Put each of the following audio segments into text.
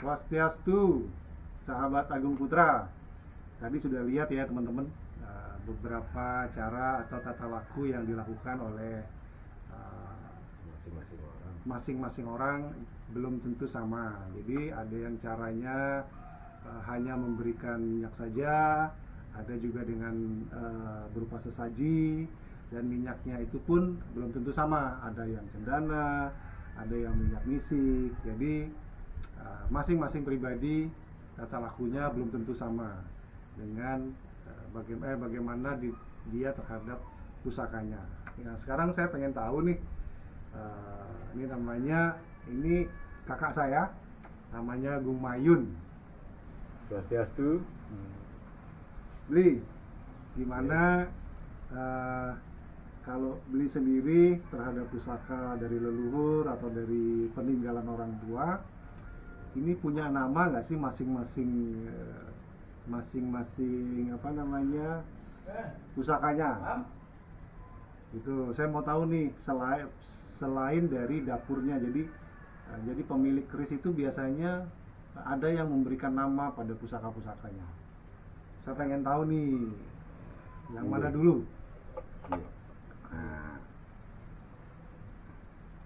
Swastiastu, sahabat Agung Putra. Tadi sudah lihat ya teman-teman beberapa cara atau tata laku yang dilakukan oleh masing-masing orang belum tentu sama. Jadi ada yang caranya hanya memberikan minyak saja, ada juga dengan berupa sesaji, dan minyaknya itu pun belum tentu sama. Ada yang cendana, ada yang minyak misik. Jadi masing-masing pribadi tata lakunya belum tentu sama dengan bagaimana dia terhadap pusakanya. Nah, sekarang saya pengen tahu nih, ini kakak saya namanya Gung Mayun. Swastiastu. Beli gimana kalau beli sendiri terhadap pusaka dari leluhur atau dari peninggalan orang tua, ini punya nama nggak sih masing-masing pusakanya? Itu saya mau tahu nih, selain dari dapurnya. Jadi pemilik keris itu biasanya ada yang memberikan nama pada pusaka-pusakanya. Saya pengen tahu nih, yang mana dulu? Nah,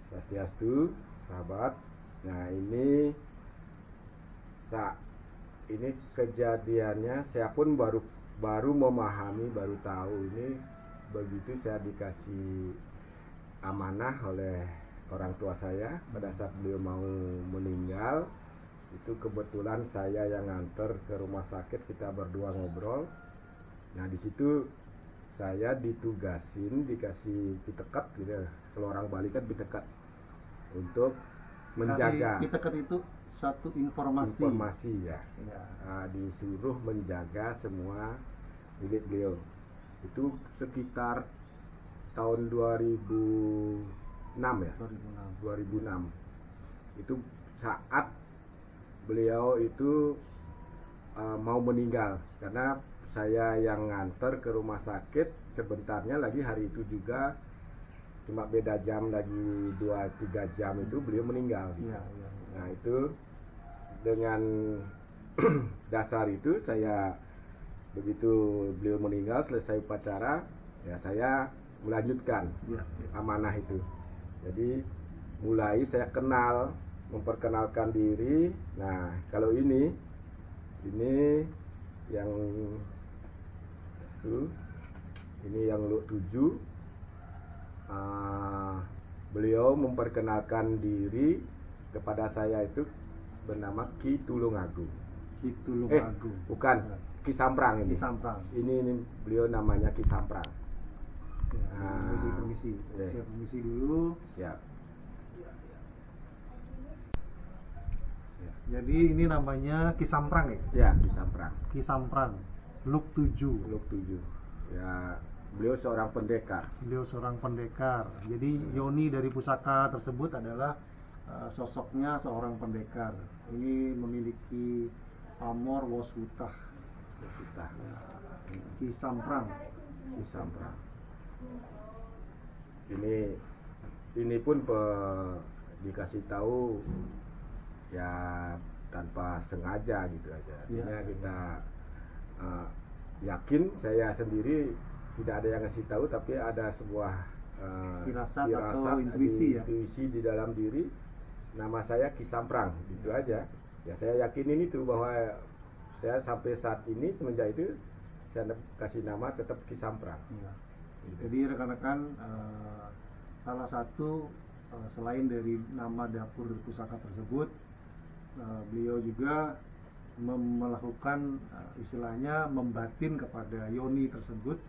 Swastiastu, sahabat. Nah, ini kejadiannya saya pun baru memahami, baru tahu ini begitu saya dikasih amanah oleh orang tua saya pada saat beliau mau meninggal. Itu kebetulan saya yang nganter ke rumah sakit, kita berdua ngobrol. Nah, di situ saya dikasih pitekat gitu. Kalau orang Bali kan pitekat untuk menjaga. Pitekat itu satu informasi ya. Nah, disuruh menjaga semua milik beliau. Itu sekitar tahun 2006 ya. 2006. Itu saat beliau itu mau meninggal, karena saya yang nganter ke rumah sakit. Sebentarnya lagi hari itu juga, cuma beda jam lagi 2-3 jam itu beliau meninggal. Nah, itu dengan dasar itu saya, begitu beliau meninggal selesai upacara, ya saya melanjutkan amanah itu. Jadi mulai saya memperkenalkan diri. Nah, kalau ini yang Luk 7. Beliau memperkenalkan diri kepada saya itu bernama Ki Tulungagung. Ki Tulungagung. Bukan, Ki Samprang ini. Ki Samprang. Ini beliau namanya Ki Samprang. Permisi. Saya permisi dulu. Siap. Jadi ini namanya Ki Samprang ya? Ya, Ki Samprang. Ki Samprang. Luk 7. Ya, beliau seorang pendekar. Jadi yoni dari pusaka tersebut adalah sosoknya seorang pendekar. Ini memiliki pamor wasutah. Ki Samprang. Ini pun dikasih tahu ya tanpa sengaja gitu aja. Artinya kita yakin, saya sendiri tidak ada yang ngasih tahu, tapi ada sebuah firasat atau intuisi di dalam diri. Nama saya Ki Samprang, gitu aja. Ya, saya yakinin itu bahwa saya sampai saat ini, semenjak itu saya kasih nama tetap Ki Samprang. Jadi rekan-rekan, salah satu selain dari nama dapur pusaka tersebut, beliau juga melakukan istilahnya membatin kepada yoni tersebut,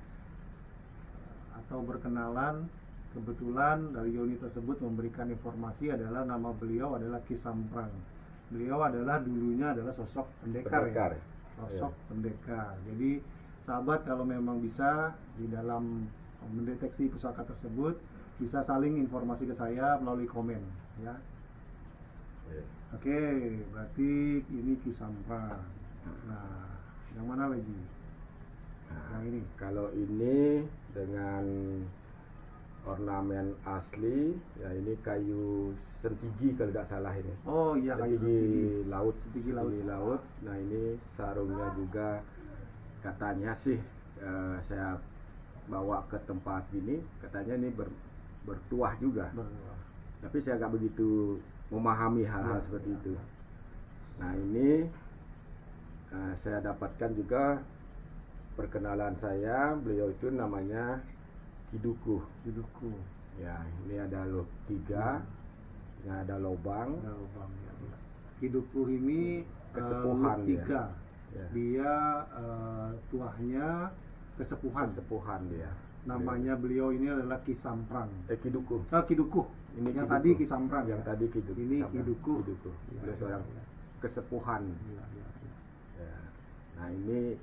atau berkenalan. Kebetulan dari yoni tersebut memberikan informasi adalah nama beliau adalah Ki Samprang. Beliau dulunya adalah sosok pendekar. Ya? Sosok pendekar. Jadi sahabat, kalau memang bisa di dalam mendeteksi pusaka tersebut, bisa saling informasi ke saya melalui komen ya. Oke, berarti ini Ki Samprang. Nah, yang mana lagi? Yang ini. Kalau ini dengan ornamen asli. Ya ini kayu sentigi kalau tidak salah ini. Oh iya, kayu Sentigi laut. Sentigi laut. Nah ini sarungnya juga katanya sih saya bawa ke tempat ini, katanya ini bertuah juga. Tapi saya nggak begitu memahami hal-hal seperti itu. Nah ini saya dapatkan juga perkenalan saya, beliau itu namanya Kiduku. Ya ini ada 3, ini ada lubang. Kiduku ini Kesepuhan tiga. Dia tuahnya kesepuhan. Dia. Namanya beliau ini adalah Ki Samprang. Kiduku. Kiduku. Ini yang Kiduku. tadi Ki Samprang. Yang tadi Kiduku. Ini Kiduku. Beliau seorang kesepuhan. Ya. Nah ini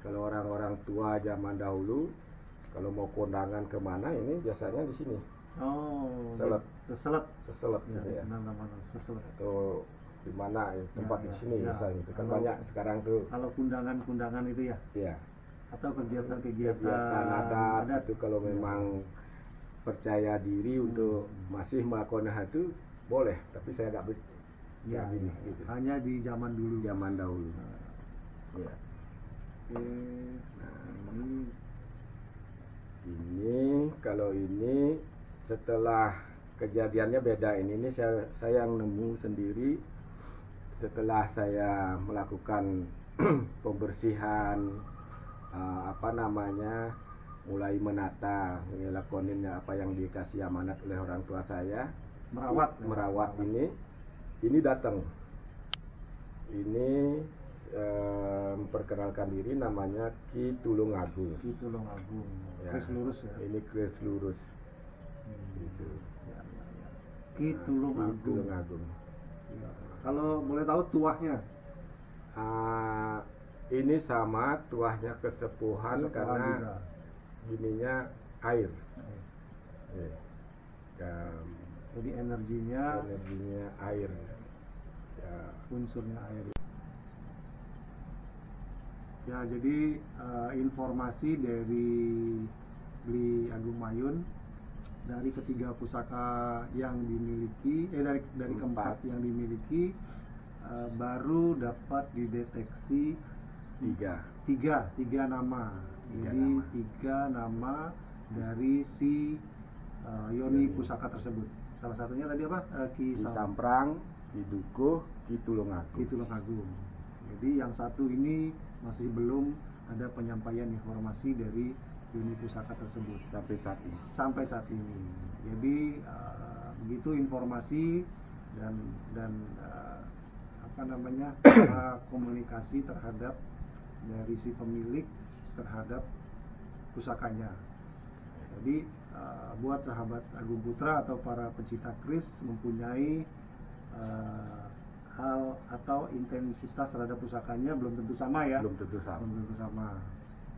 kalau orang-orang tua zaman dahulu kalau mau kondangan kemana ini biasanya di sini. Oh. Seselet Ya, gitu ya. Seselet. Atau di mana ya, tempat di sini misalnya itu kan Kalau- banyak sekarang tuh. Kalau kundangan itu ya, Iya. atau kegiatan-kegiatan Kegiatan adat itu kalau memang percaya diri untuk masih melakukan hal itu boleh, tapi saya nggak ya, ini gitu. hanya di zaman dulu. Zaman dahulu. Iya. Oke. Nah, Ini kalau ini setelah kejadiannya beda, ini saya yang nemu sendiri setelah saya melakukan pembersihan mulai menata, ngelakonin apa yang dikasih amanat oleh orang tua saya, merawat ini datang. Ini memperkenalkan diri, namanya Ki Tulung Agung. Ya. Kris lurus ya. Ini kris lurus. Gitu. Ki Tulung Agung. Ya. Kalau boleh tahu tuahnya? Ini sama tuahnya kesepuhan karena juga. ininya air. Jadi energinya air. Ya. Unsurnya air. Ya, jadi informasi dari Bli Agung Mayun dari ketiga pusaka yang dimiliki, dari keempat yang dimiliki, baru dapat dideteksi tiga nama. Jadi tiga nama dari si Yoni pusaka tersebut. Salah satunya tadi apa? Ki Samprang, Ki Dukuh, Ki Tulung Agung. Jadi yang satu ini masih belum ada penyampaian informasi dari Yoni pusaka tersebut sampai saat ini. Jadi begitu informasi dan komunikasi terhadap dari si pemilik terhadap pusakanya. Jadi buat sahabat Agung Putra atau para pecinta keris mempunyai hal atau intensitas terhadap pusakanya belum tentu sama ya. Belum tentu sama.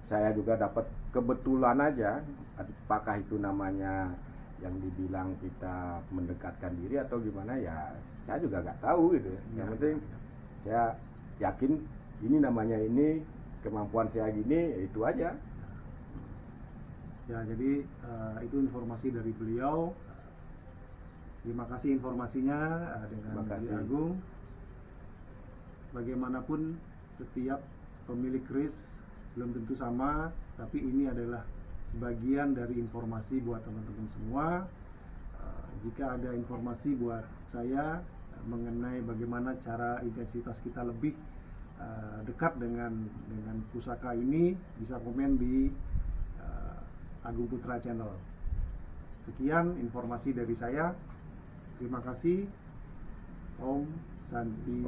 Saya juga dapat kebetulan aja, apakah itu namanya yang dibilang kita mendekatkan diri atau gimana ya, saya juga nggak tahu gitu. Yang penting saya yakin ini namanya ini, kemampuan saya gini, ya itu aja. Ya, jadi itu informasi dari beliau. Terima kasih informasinya dengan Bli Agung. Bagaimanapun setiap pemilik keris belum tentu sama, tapi ini adalah bagian dari informasi buat teman-teman semua. Jika ada informasi buat saya mengenai bagaimana cara intensitas kita lebih dekat dengan pusaka ini, bisa komen di Agung Putra Channel. Sekian informasi dari saya. Terima kasih. Om Santi.